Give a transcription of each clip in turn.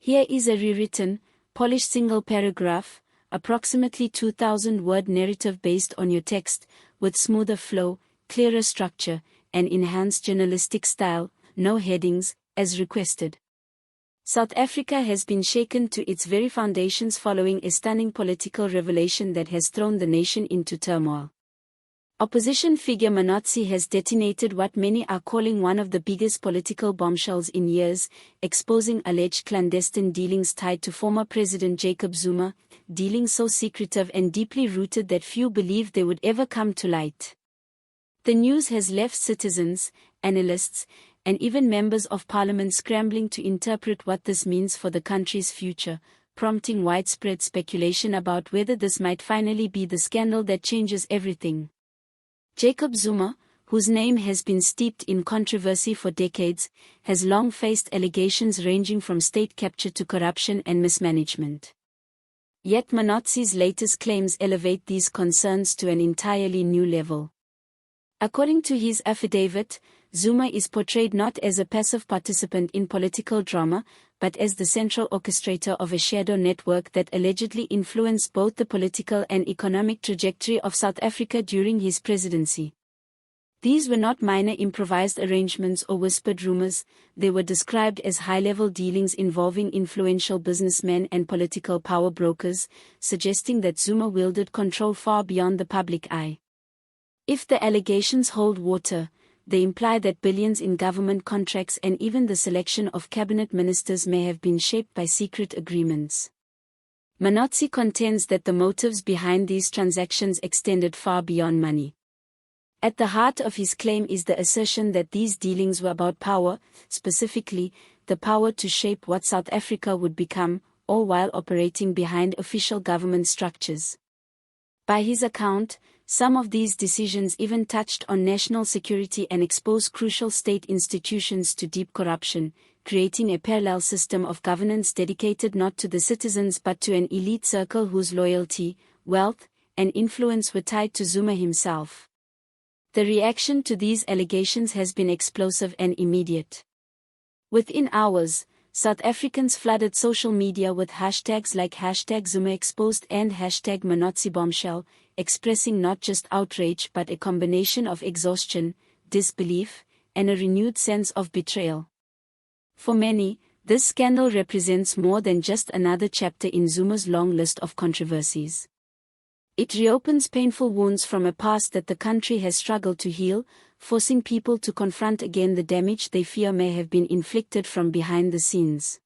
Here is a rewritten, polished single paragraph, approximately 2,000-word narrative based on your text, with smoother flow, clearer structure, and enhanced journalistic style, no headings, as requested. South Africa has been shaken to its very foundations following a stunning political revelation that has thrown the nation into turmoil. Opposition figure Mzansi has detonated what many are calling one of the biggest political bombshells in years, exposing alleged clandestine dealings tied to former President Jacob Zuma, dealings so secretive and deeply rooted that few believed they would ever come to light. The news has left citizens, analysts, and even members of parliament scrambling to interpret what this means for the country's future, prompting widespread speculation about whether this might finally be the scandal that changes everything. Jacob Zuma, whose name has been steeped in controversy for decades, has long faced allegations ranging from state capture to corruption and mismanagement. Yet Mzansi's latest claims elevate these concerns to an entirely new level. According to his affidavit, Zuma is portrayed not as a passive participant in political drama, but as the central orchestrator of a shadow network that allegedly influenced both the political and economic trajectory of South Africa during his presidency. These were not minor improvised arrangements or whispered rumors, they were described as high-level dealings involving influential businessmen and political power brokers, suggesting that Zuma wielded control far beyond the public eye. If the allegations hold water, they imply that billions in government contracts and even the selection of cabinet ministers may have been shaped by secret agreements. Mzansi contends that the motives behind these transactions extended far beyond money. At the heart of his claim is the assertion that these dealings were about power, specifically, the power to shape what South Africa would become, all while operating behind official government structures. By his account, some of these decisions even touched on national security and exposed crucial state institutions to deep corruption, creating a parallel system of governance dedicated not to the citizens but to an elite circle whose loyalty, wealth, and influence were tied to Zuma himself. The reaction to these allegations has been explosive and immediate. Within hours, South Africans flooded social media with hashtags like #ZumaExposed and #MzansiBombshell, expressing not just outrage but a combination of exhaustion, disbelief, and a renewed sense of betrayal. For many, this scandal represents more than just another chapter in Zuma's long list of controversies. It reopens painful wounds from a past that the country has struggled to heal, forcing people to confront again the damage they fear may have been inflicted from behind the scenes.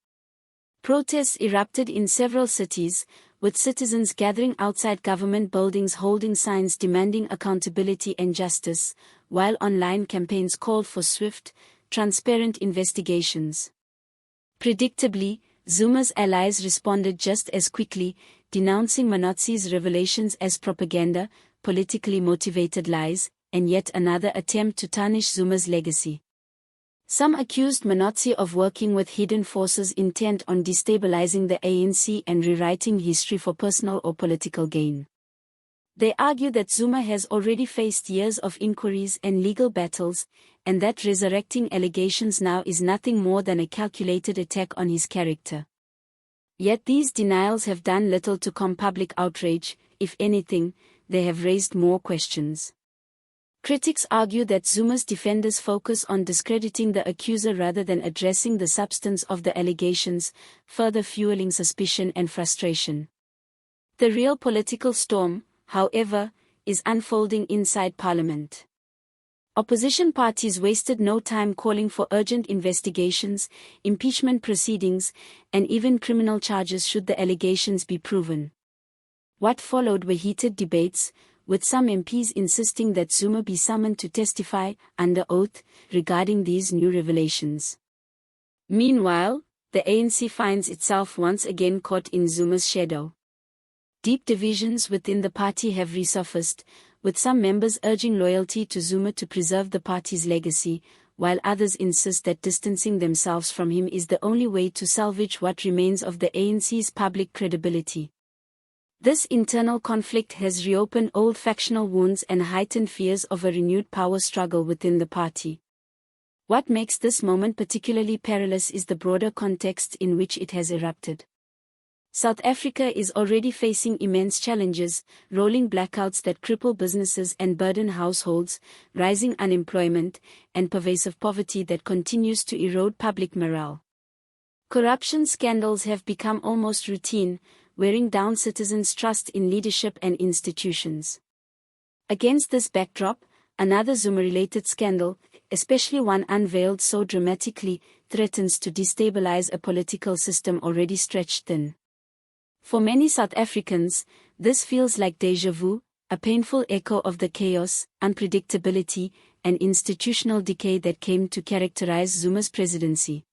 Protests erupted in several cities, with citizens gathering outside government buildings holding signs demanding accountability and justice, while online campaigns called for swift, transparent investigations. Predictably, Zuma's allies responded just as quickly, denouncing Mzansi's revelations as propaganda, politically motivated lies, and yet another attempt to tarnish Zuma's legacy. Some accused Mzansi of working with hidden forces intent on destabilizing the ANC and rewriting history for personal or political gain. They argue that Zuma has already faced years of inquiries and legal battles, and that resurrecting allegations now is nothing more than a calculated attack on his character. Yet these denials have done little to calm public outrage. If anything, they have raised more questions. Critics argue that Zuma's defenders focus on discrediting the accuser rather than addressing the substance of the allegations, further fueling suspicion and frustration. The real political storm, however, is unfolding inside Parliament. Opposition parties wasted no time calling for urgent investigations, impeachment proceedings, and even criminal charges should the allegations be proven. What followed were heated debates, with some MPs insisting that Zuma be summoned to testify, under oath, regarding these new revelations. Meanwhile, the ANC finds itself once again caught in Zuma's shadow. Deep divisions within the party have resurfaced, with some members urging loyalty to Zuma to preserve the party's legacy, while others insist that distancing themselves from him is the only way to salvage what remains of the ANC's public credibility. This internal conflict has reopened old factional wounds and heightened fears of a renewed power struggle within the party. What makes this moment particularly perilous is the broader context in which it has erupted. South Africa is already facing immense challenges: rolling blackouts that cripple businesses and burden households, rising unemployment, and pervasive poverty that continues to erode public morale. Corruption scandals have become almost routine, wearing down citizens' trust in leadership and institutions. Against this backdrop, another Zuma-related scandal, especially one unveiled so dramatically, threatens to destabilize a political system already stretched thin. For many South Africans, this feels like déjà vu, a painful echo of the chaos, unpredictability, and institutional decay that came to characterize Zuma's presidency.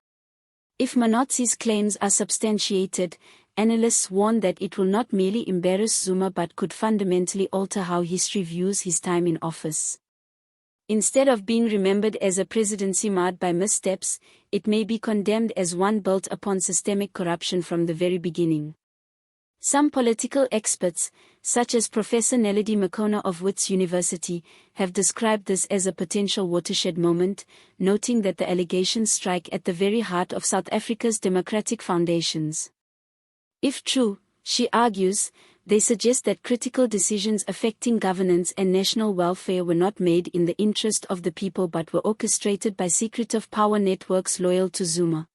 If Mzansi's claims are substantiated, analysts warn that it will not merely embarrass Zuma but could fundamentally alter how history views his time in office. Instead of being remembered as a presidency marred by missteps, it may be condemned as one built upon systemic corruption from the very beginning. Some political experts, such as Professor Nelady Makona of Wits University, have described this as a potential watershed moment, noting that the allegations strike at the very heart of South Africa's democratic foundations. If true, she argues, they suggest that critical decisions affecting governance and national welfare were not made in the interest of the people but were orchestrated by secretive power networks loyal to Zuma.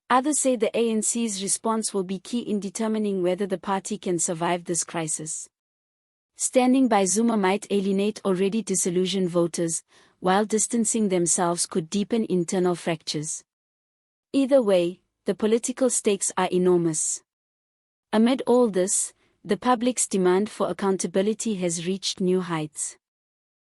Others say the ANC's response will be key in determining whether the party can survive this crisis. Standing by Zuma might alienate already disillusioned voters, while distancing themselves could deepen internal fractures. Either way, the political stakes are enormous. Amid all this, the public's demand for accountability has reached new heights.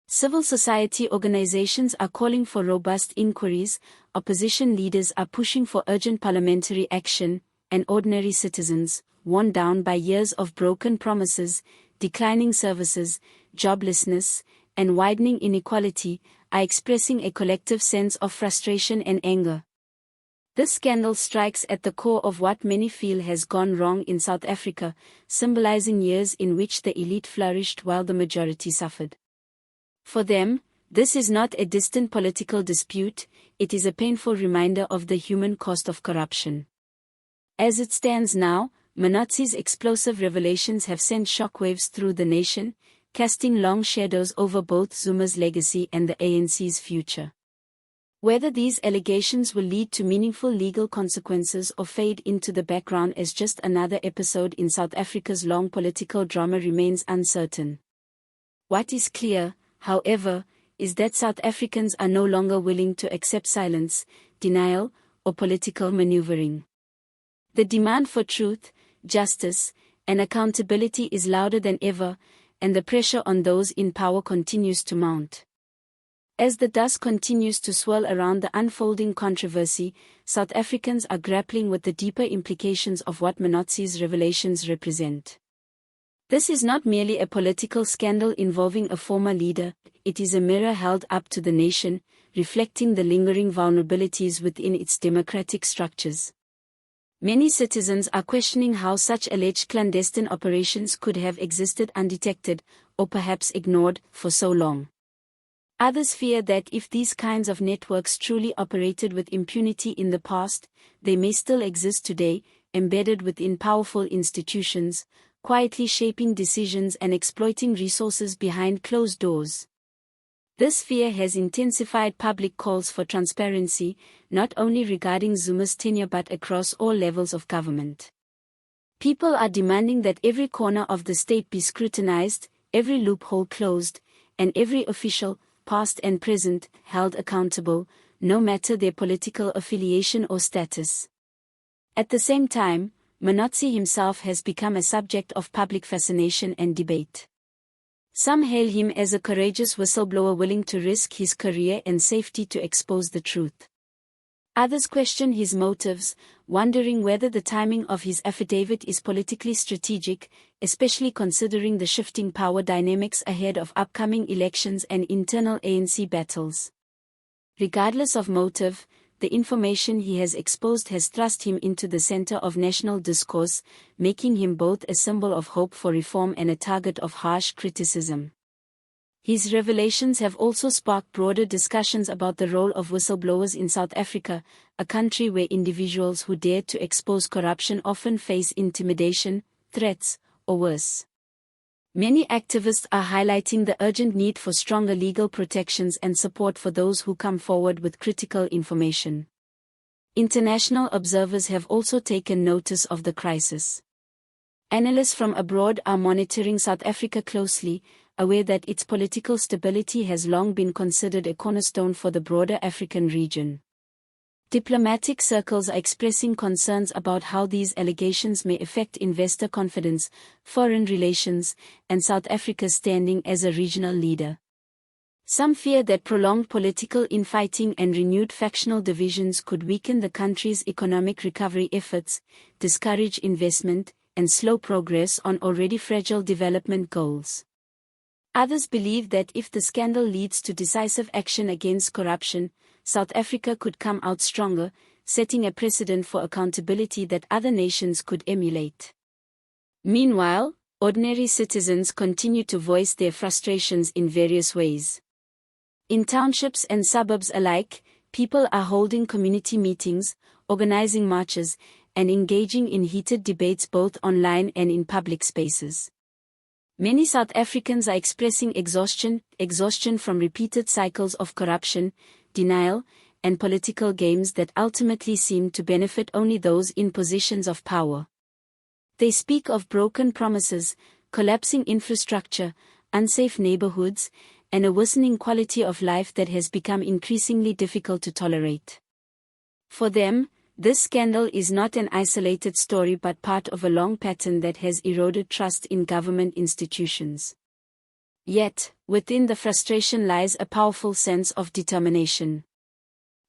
Civil society organizations are calling for robust inquiries, opposition leaders are pushing for urgent parliamentary action, and ordinary citizens, worn down by years of broken promises, declining services, joblessness, and widening inequality, are expressing a collective sense of frustration and anger. This scandal strikes at the core of what many feel has gone wrong in South Africa, symbolizing years in which the elite flourished while the majority suffered. For them, this is not a distant political dispute, it is a painful reminder of the human cost of corruption. As it stands now, Mzansi's explosive revelations have sent shockwaves through the nation, casting long shadows over both Zuma's legacy and the ANC's future. Whether these allegations will lead to meaningful legal consequences or fade into the background as just another episode in South Africa's long political drama remains uncertain. What is clear, however, is that South Africans are no longer willing to accept silence, denial, or political maneuvering. The demand for truth, justice, and accountability is louder than ever, and the pressure on those in power continues to mount. As the dust continues to swirl around the unfolding controversy, South Africans are grappling with the deeper implications of what Mzansi's revelations represent. This is not merely a political scandal involving a former leader, it is a mirror held up to the nation, reflecting the lingering vulnerabilities within its democratic structures. Many citizens are questioning how such alleged clandestine operations could have existed undetected, or perhaps ignored, for so long. Others fear that if these kinds of networks truly operated with impunity in the past, they may still exist today, embedded within powerful institutions, quietly shaping decisions and exploiting resources behind closed doors. This fear has intensified public calls for transparency, not only regarding Zuma's tenure but across all levels of government. People are demanding that every corner of the state be scrutinized, every loophole closed, and every official, past and present, held accountable, no matter their political affiliation or status. At the same time, Mzansi himself has become a subject of public fascination and debate. Some hail him as a courageous whistleblower willing to risk his career and safety to expose the truth. Others question his motives, wondering whether the timing of his affidavit is politically strategic, especially considering the shifting power dynamics ahead of upcoming elections and internal ANC battles. Regardless of motive, the information he has exposed has thrust him into the center of national discourse, making him both a symbol of hope for reform and a target of harsh criticism. His revelations have also sparked broader discussions about the role of whistleblowers in South Africa, a country where individuals who dare to expose corruption often face intimidation, threats, or worse. Many activists are highlighting the urgent need for stronger legal protections and support for those who come forward with critical information. International observers have also taken notice of the crisis. Analysts from abroad are monitoring South Africa closely, aware that its political stability has long been considered a cornerstone for the broader African region. Diplomatic circles are expressing concerns about how these allegations may affect investor confidence, foreign relations, and South Africa's standing as a regional leader. Some fear that prolonged political infighting and renewed factional divisions could weaken the country's economic recovery efforts, discourage investment, and slow progress on already fragile development goals. Others believe that if the scandal leads to decisive action against corruption, South Africa could come out stronger, setting a precedent for accountability that other nations could emulate. Meanwhile, ordinary citizens continue to voice their frustrations in various ways. In townships and suburbs alike, people are holding community meetings, organizing marches, and engaging in heated debates both online and in public spaces. Many South Africans are expressing exhaustion from repeated cycles of corruption, denial, and political games that ultimately seem to benefit only those in positions of power. They speak of broken promises, collapsing infrastructure, unsafe neighborhoods, and a worsening quality of life that has become increasingly difficult to tolerate. For them, this scandal is not an isolated story but part of a long pattern that has eroded trust in government institutions. Yet, within the frustration lies a powerful sense of determination.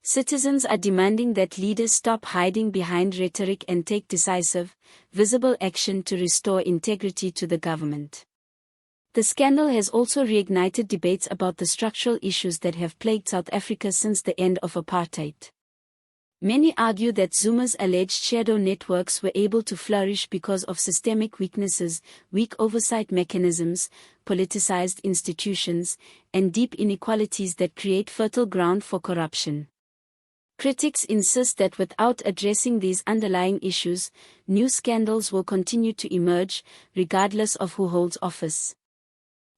Citizens are demanding that leaders stop hiding behind rhetoric and take decisive, visible action to restore integrity to the government. The scandal has also reignited debates about the structural issues that have plagued South Africa since the end of apartheid. Many argue that Zuma's alleged shadow networks were able to flourish because of systemic weaknesses, weak oversight mechanisms, politicized institutions, and deep inequalities that create fertile ground for corruption. Critics insist that without addressing these underlying issues, new scandals will continue to emerge, regardless of who holds office.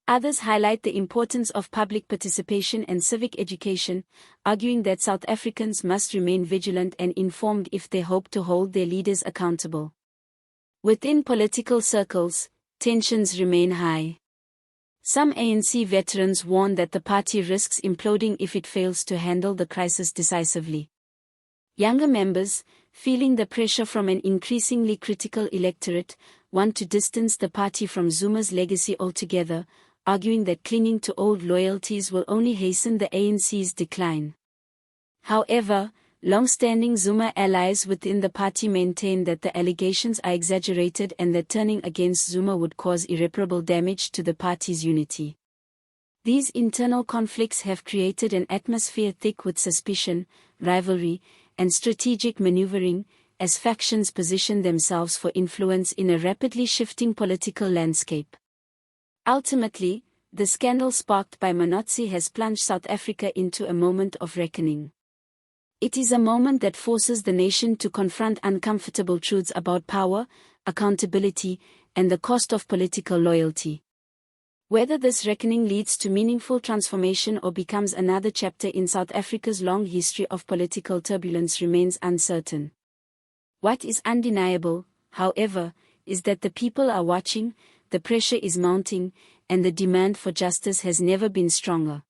Others highlight the importance of public participation and civic education, arguing that South Africans must remain vigilant and informed if they hope to hold their leaders accountable. Within political circles, tensions remain high. Some ANC veterans warn that the party risks imploding if it fails to handle the crisis decisively. Younger members, feeling the pressure from an increasingly critical electorate, want to distance the party from Zuma's legacy altogether, arguing that clinging to old loyalties will only hasten the ANC's decline. However, long-standing Zuma allies within the party maintain that the allegations are exaggerated and that turning against Zuma would cause irreparable damage to the party's unity. These internal conflicts have created an atmosphere thick with suspicion, rivalry, and strategic maneuvering, as factions position themselves for influence in a rapidly shifting political landscape. Ultimately, the scandal sparked by Mzansi has plunged South Africa into a moment of reckoning. It is a moment that forces the nation to confront uncomfortable truths about power, accountability, and the cost of political loyalty. Whether this reckoning leads to meaningful transformation or becomes another chapter in South Africa's long history of political turbulence remains uncertain. What is undeniable, however, is that the people are watching, the pressure is mounting, and the demand for justice has never been stronger.